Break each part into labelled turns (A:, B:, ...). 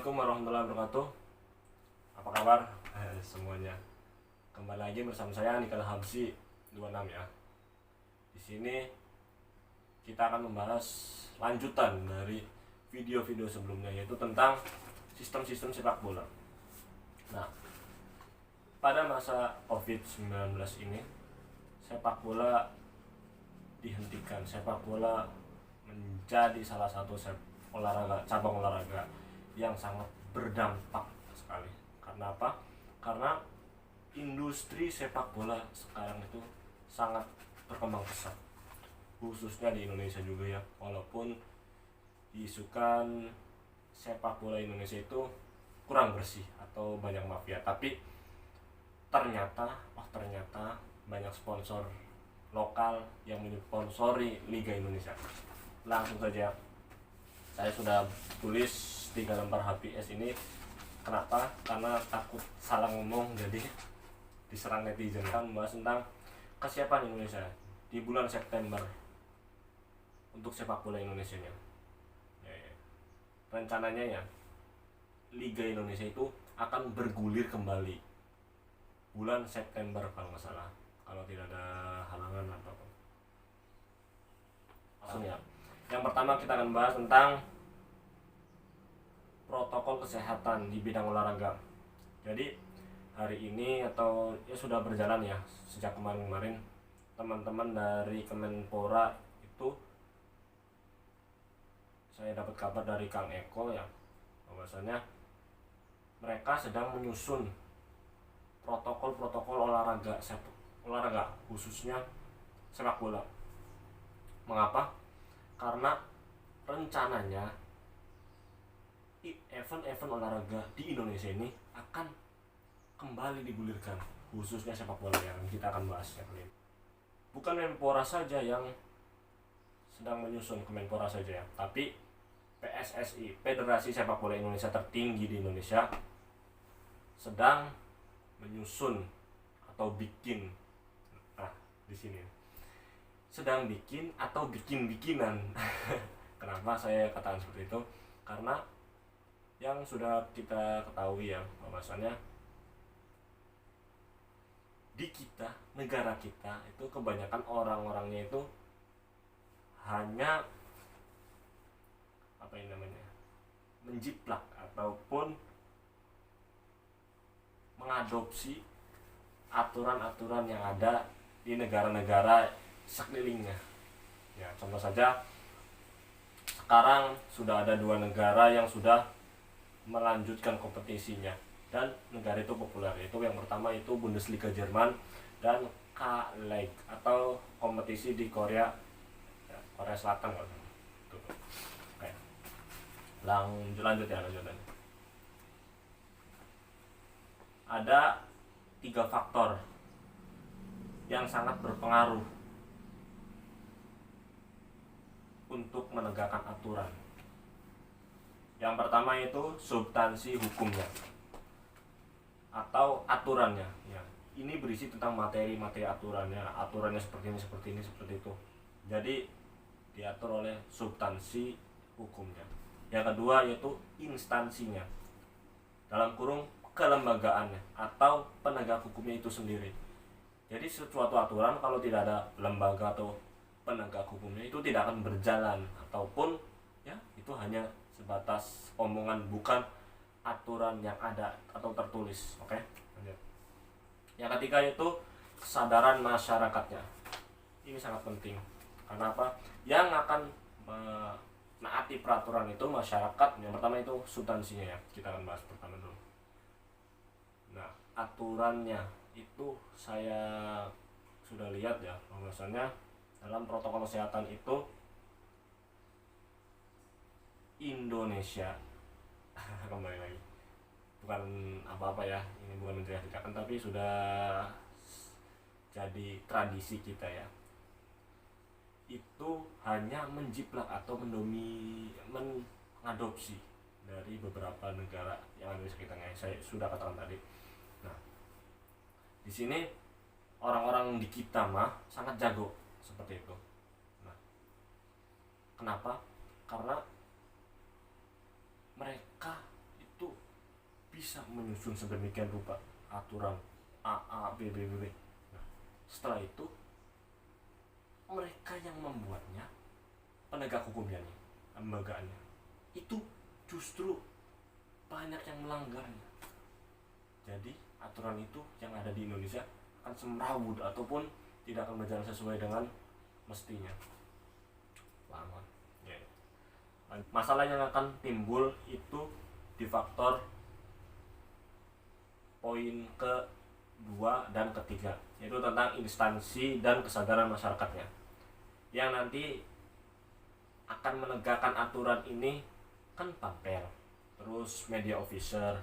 A: Assalamualaikum warahmatullahi wabarakatuh. Apa kabar semuanya? Kembali lagi bersama saya Nikal Habsi 26 ya. Di sini kita akan membahas lanjutan dari video-video sebelumnya, yaitu tentang sistem-sistem sepak bola. Nah, pada masa COVID-19 ini sepak bola dihentikan. Sepak bola menjadi salah satu cabang olahraga yang sangat berdampak sekali. Karena apa? Karena industri sepak bola sekarang itu sangat berkembang pesat, khususnya di Indonesia juga ya. Walaupun diisukan sepak bola Indonesia itu kurang bersih atau banyak mafia, tapi ternyata banyak sponsor lokal yang mensponsori Liga Indonesia. Langsung saja, saya sudah tulis 3 lembar HPS ini. Kenapa? Karena takut salah ngomong, jadi diserang netizen. Kan membahas tentang kesiapan Indonesia di bulan September untuk sepak bola Indonesia nya. Rencananya ya, Liga Indonesia itu akan bergulir kembali bulan September kalau nggak salah, kalau tidak ada halangan atau apa. Langsung ya. Yang pertama kita akan bahas tentang protokol kesehatan di bidang olahraga. Jadi hari ini atau ya sudah berjalan ya, sejak kemarin teman-teman dari Kemenpora itu, saya dapat kabar dari Kang Eko ya, bahwasanya mereka sedang menyusun protokol olahraga khususnya sepak bola. Mengapa? Karena rencananya event-event olahraga di Indonesia ini akan kembali digulirkan, khususnya sepak bola yang kita akan bahas ya kali ini. Bukan Kemenpora saja yang sedang menyusun, Kemenpora saja ya, tapi PSSI, Federasi Sepak Bola Indonesia tertinggi di Indonesia, sedang menyusun atau bikin. Nah, di sini sedang bikin atau bikin-bikinan. Kenapa saya katakan seperti itu? Karena yang sudah kita ketahui ya, bahwasannya di negara kita itu kebanyakan orang-orangnya itu hanya menjiplak ataupun mengadopsi aturan-aturan yang ada di negara-negara sekelilingnya. Ya, contoh saja, sekarang sudah ada 2 negara yang sudah melanjutkan kompetisinya dan negara itu populer. Itu yang pertama itu Bundesliga Jerman dan K-League atau kompetisi di Korea Selatan kalau gitu. Oke. Lanjut. Ada 3 faktor yang sangat berpengaruh untuk menegakkan aturan. Yang pertama itu substansi hukumnya atau aturannya ya. Ini berisi tentang materi aturannya seperti ini seperti itu. Jadi diatur oleh substansi hukumnya. Yang kedua yaitu instansinya, dalam kurung kelembagaannya atau penegak hukumnya itu sendiri. Jadi suatu aturan kalau tidak ada lembaga atau penegak hukumnya itu tidak akan berjalan, ataupun ya itu hanya sebatas omongan, bukan aturan yang ada atau tertulis. Oke. Yang ketiga itu kesadaran masyarakatnya. Ini sangat penting. Karena apa? Yang akan menaati peraturan itu masyarakat. Yang pertama itu substansinya ya. Kita akan bahas pertama dulu. Nah, aturannya itu saya sudah lihat ya, bahwasanya dalam protokol kesehatan itu Indonesia kembali lagi, bukan apa-apa ya, ini bukan menceritakan, tapi sudah jadi tradisi kita ya, itu hanya menjiplak atau mengadopsi dari beberapa negara yang ada di sekitarnya. Saya sudah katakan tadi. Nah, di sini orang-orang di kita mah sangat jago seperti itu. Nah, kenapa? Karena mereka itu bisa menyusun sedemikian rupa aturan A B B B. Nah, setelah itu mereka yang membuatnya, penegak hukumnya nih, lembaganya itu justru banyak yang melanggarnya. Jadi aturan itu yang ada di Indonesia akan semrawut ataupun tidak akan berjalan sesuai dengan mestinya. Lama. Ya. Masalah yang akan timbul itu di faktor poin kedua dan ketiga, yaitu tentang instansi dan kesadaran masyarakatnya, yang nanti akan menegakkan aturan ini kan Pampel, terus media officer.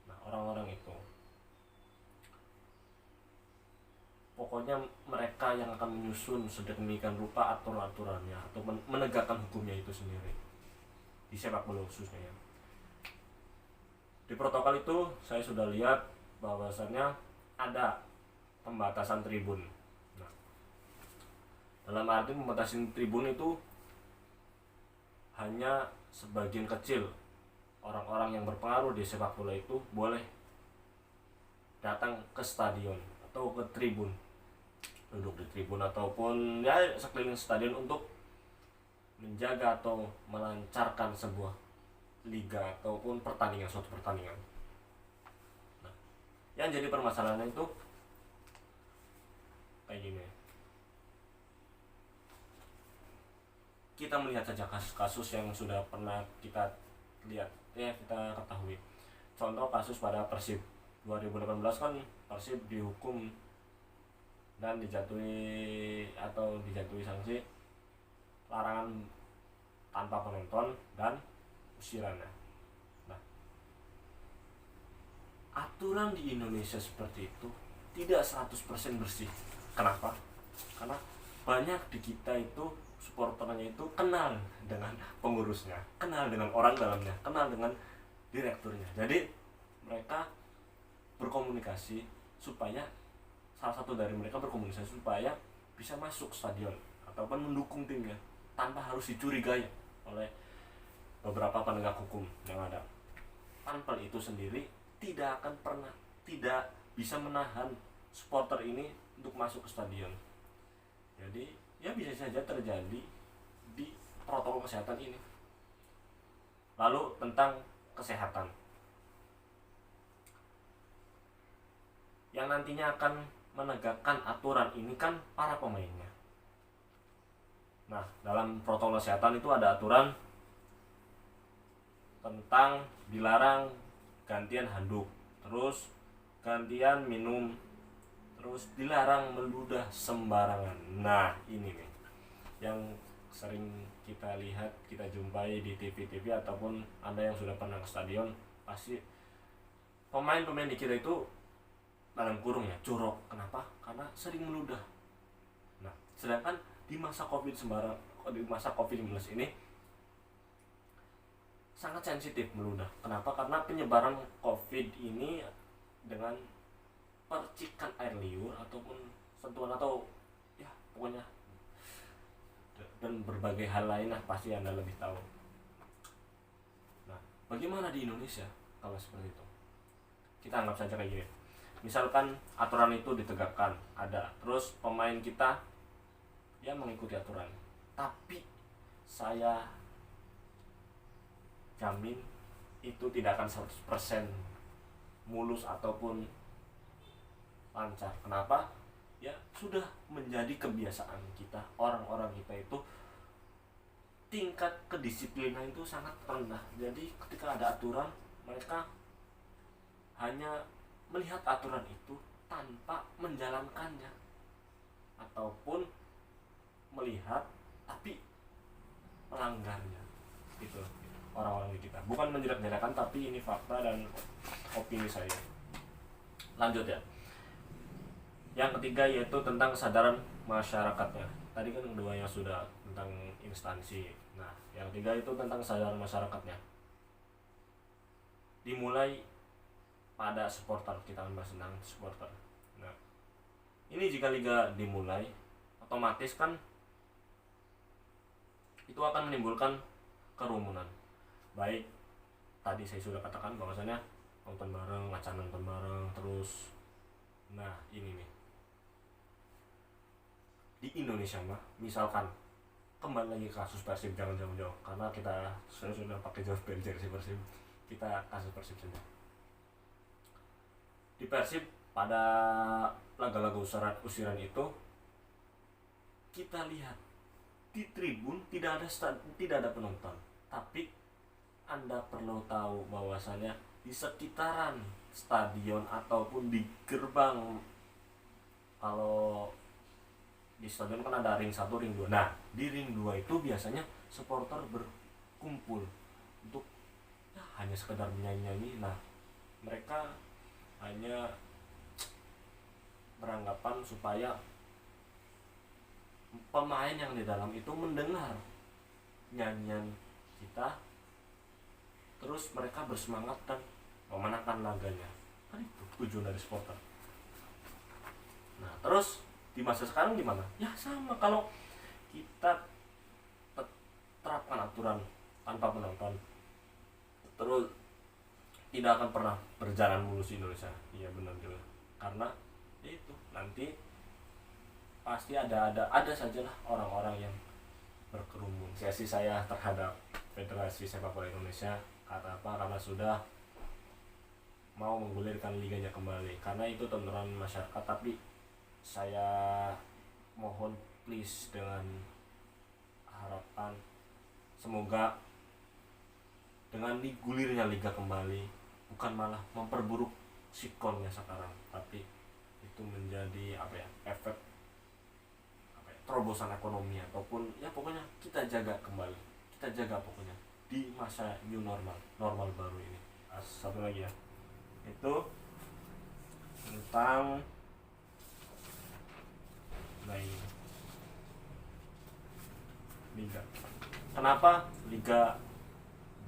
A: Nah, orang-orang itu pokoknya mereka yang akan menyusun sedemikian rupa aturan-aturannya atau menegakkan hukumnya itu sendiri di sepak bola khususnya ya. Di protokol itu saya sudah lihat bahwasannya ada pembatasan tribun. Nah, dalam arti pembatasan tribun itu hanya sebagian kecil orang-orang yang berpengaruh di sepak bola itu boleh datang ke stadion atau ke tribun, duduk di tribun ataupun ya sekeliling stadion untuk menjaga atau melancarkan sebuah liga ataupun pertandingan, suatu pertandingan. Nah, yang jadi permasalahannya itu kayak gini. Kita melihat saja kasus-kasus yang sudah pernah kita lihat, ya kita ketahui. Contoh kasus pada Persib 2018 kan Persib dihukum dan dijatuhi sanksi larangan tanpa penonton dan usirannya. Nah, aturan di Indonesia seperti itu tidak 100% bersih. Kenapa? Karena banyak di kita itu supporternya itu kenal dengan pengurusnya, kenal dengan orang dalamnya, kenal dengan direkturnya. Jadi mereka berkomunikasi supaya salah satu dari mereka berkomunikasi supaya bisa masuk stadion ataupun mendukung timnya tanpa harus dicurigai oleh beberapa penegak hukum yang ada. Tanpa itu sendiri tidak akan pernah, tidak bisa menahan supporter ini untuk masuk ke stadion. Jadi ya bisa saja terjadi di protokol kesehatan ini. Lalu tentang kesehatan yang nantinya akan menegakkan aturan ini kan para pemainnya. Nah, dalam protokol kesehatan itu ada aturan tentang dilarang gantian handuk, terus gantian minum, terus dilarang meludah sembarangan. Nah, ini nih yang sering kita lihat, kita jumpai di TV-TV ataupun Anda yang sudah pernah ke stadion, pasti pemain-pemain di kita itu dalam kurung ya jorok. Kenapa? Karena sering meludah. Nah, sedangkan di masa COVID-19 ini sangat sensitif meludah. Kenapa? Karena penyebaran COVID ini dengan percikan air liur ataupun sentuhan atau ya pokoknya dan berbagai hal lain lah, pasti Anda lebih tahu. Nah, bagaimana di Indonesia kalau seperti itu? Kita anggap saja kayak gini. Misalkan aturan itu ditegakkan, ada, terus pemain kita ya mengikuti aturan, tapi saya jamin itu tidak akan 100% mulus ataupun lancar. Kenapa? Ya sudah menjadi kebiasaan kita, orang-orang kita itu tingkat kedisiplinan itu sangat rendah. Jadi ketika ada aturan, mereka hanya melihat aturan itu tanpa menjalankannya, ataupun melihat tapi melanggarnya. Itu orang-orang di kita. Bukan menjelek-jelekan, tapi ini fakta dan opini saya. Lanjut ya. Yang ketiga yaitu tentang kesadaran masyarakatnya. Tadi kan keduanya sudah tentang instansi. Nah, yang ketiga itu tentang kesadaran masyarakatnya. Dimulai pada supporter, kita akan bahas tentang supporter. Nah, ini jika liga dimulai, otomatis kan itu akan menimbulkan kerumunan. Baik, tadi saya sudah katakan bahwasanya nonton bareng, ngacak nonton bareng terus. Nah ini nih, di Indonesia mah misalkan kembali lagi kasus Persib, jangan jauh-jauh karena kita sudah pakai jauh jersey Persib, kita kasus Persib saja. Di Persib pada laga-laga usiran itu kita lihat di tribun tidak ada penonton, tapi Anda perlu tahu bahwasannya di sekitaran stadion ataupun di gerbang, kalau di stadion kan ada ring 1, ring 2. Nah, di ring 2 itu biasanya supporter berkumpul untuk ya, hanya sekedar menyanyi-nyanyi. Nah, mereka hanya beranggapan supaya pemain yang di dalam itu mendengar nyanyian kita, terus mereka bersemangat dan memenangkan laganya. Kan itu tujuan dari supporter. Nah, terus di masa sekarang gimana? Ya sama, kalau kita terapkan aturan tanpa penonton, terus tidak akan pernah berjalan mulus di Indonesia. Iya benar juga. Karena itu nanti pasti ada sajalah orang-orang yang berkerumun. Saya terhadap Federasi Sepak Bola Indonesia karena apa? Karena sudah mau menggulirkan liganya kembali. Karena itu tontonan masyarakat, tapi saya mohon please dengan harapan semoga dengan digulirnya liga kembali bukan malah memperburuk sikonnya sekarang, tapi itu menjadi efek terobosan ekonomi ataupun ya pokoknya kita jaga kembali, kita jaga pokoknya di masa new normal baru ini. Satu lagi ya, itu tentang liga. Kenapa liga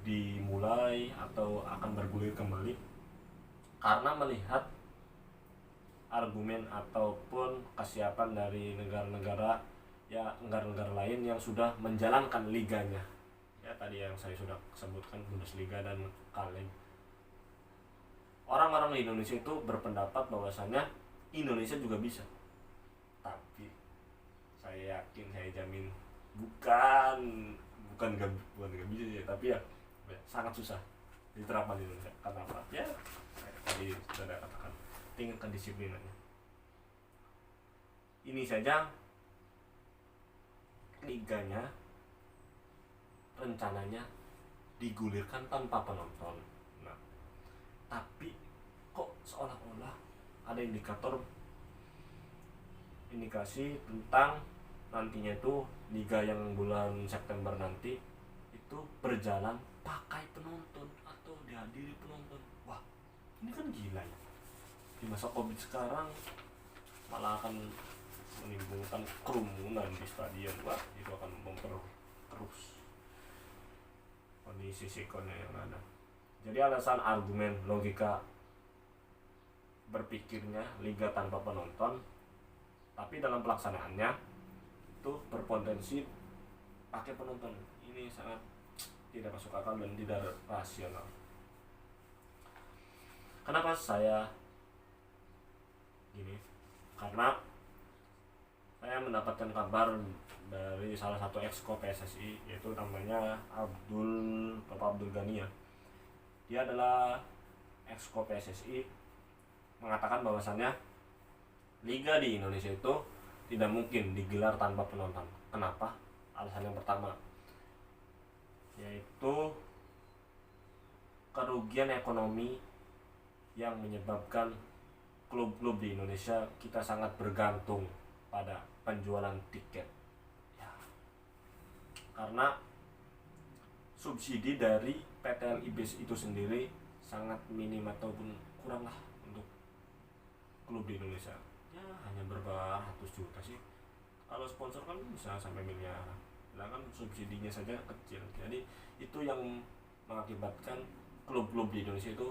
A: dimulai atau akan bergulir kembali? Karena melihat argumen ataupun kesiapan dari negara-negara lain yang sudah menjalankan liganya. Ya tadi yang saya sudah sebutkan, Bundesliga dan Kaleng. Orang-orang di Indonesia itu berpendapat bahwasannya Indonesia juga bisa. Tapi saya yakin, saya jamin bukan gak bisa ya, tapi ya sangat susah diterapkan di Indonesia. Karena apa? Ya tadi sudah katakan, tingkat kedisiplinannya. Ini saja liganya rencananya digulirkan tanpa penonton. Nah, tapi kok seolah-olah ada indikasi tentang nantinya itu liga yang bulan September nanti itu berjalan pakai penonton atau dihadiri penonton. Wah, ini kan gila ya. Di masa Covid sekarang malah akan menimbulkan kerumunan di stadion. Wah, itu akan memperkeruh kondisi psikonya yang ada. Jadi alasan argumen logika berpikirnya liga tanpa penonton, tapi dalam pelaksanaannya itu berpotensi pakai penonton. Ini sangat tidak masuk akal dan tidak rasional. Kenapa saya gini? Karena saya mendapatkan kabar dari salah satu exco PSSI, yaitu namanya Bapak Abdul Ghani ya. Dia adalah exco PSSI, mengatakan bahwasannya liga di Indonesia itu tidak mungkin digelar tanpa penonton. Kenapa? Alasan yang pertama yaitu kerugian ekonomi yang menyebabkan klub-klub di Indonesia kita sangat bergantung pada penjualan tiket ya. Karena subsidi dari PT LIB itu sendiri sangat minim ataupun kurang lah untuk klub di Indonesia. Ya hanya berapa ratus juta sih. Kalau sponsor kan bisa sampai miliar. Sedangkan subsidinya saja kecil. Jadi itu yang mengakibatkan klub-klub di Indonesia itu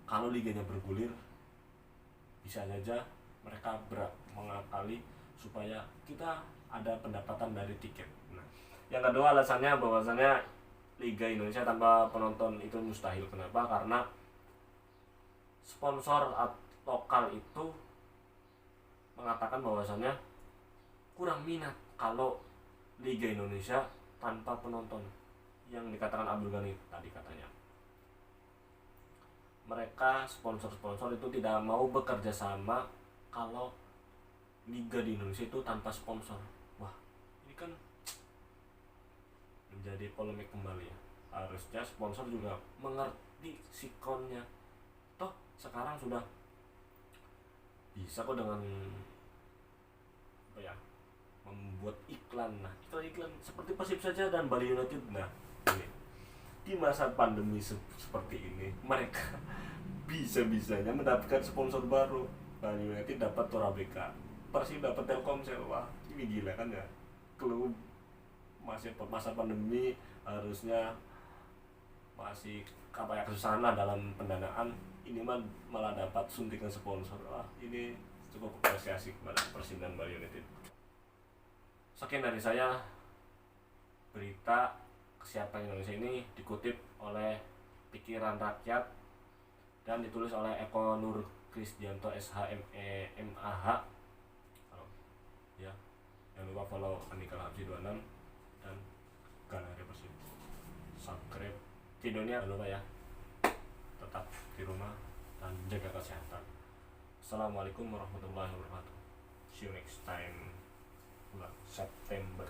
A: kalau liganya bergulir bisa saja mereka berat mengakali supaya kita ada pendapatan dari tiket. Nah, yang kedua alasannya bahwasannya Liga Indonesia tanpa penonton itu mustahil. Kenapa? Karena sponsor lokal itu mengatakan bahwasannya kurang minat kalau Liga Indonesia tanpa penonton, yang dikatakan Abdul Ghani tadi katanya. Mereka sponsor-sponsor itu tidak mau bekerja sama kalau Liga di Indonesia itu tanpa sponsor. Wah, ini kan menjadi polemik kembali ya. Harusnya sponsor juga mengerti sikonnya. Toh sekarang sudah bisa kok dengan apa ya, membuat iklan. Nah, iklan seperti Persib saja dan Bali United. Nah, ini di masa pandemi seperti ini mereka bisa-bisanya mendapatkan sponsor baru. Bali United dapat Torabeka, Persib dapat Telkomsel. Wah, ini gila kan ya. Klub masih masa pandemi harusnya masih apa ya, kesusahan lah dalam pendanaan, ini malah dapat suntikan sponsor. Wah, ini cukup apresiasi kepada Persib dan Bali United. Sekian dari saya. Berita Kesiapan Indonesia ini dikutip oleh Pikiran Rakyat dan ditulis oleh Eko Nur Krisdianto SHMEMAH. Ya, jangan lupa follow Andika Habsi 26 dan Galeri Persib. Subscribe videonya, jangan lupa ya. Tetap di rumah dan jaga kesehatan. Assalamualaikum warahmatullahi wabarakatuh. See you next time bulan September.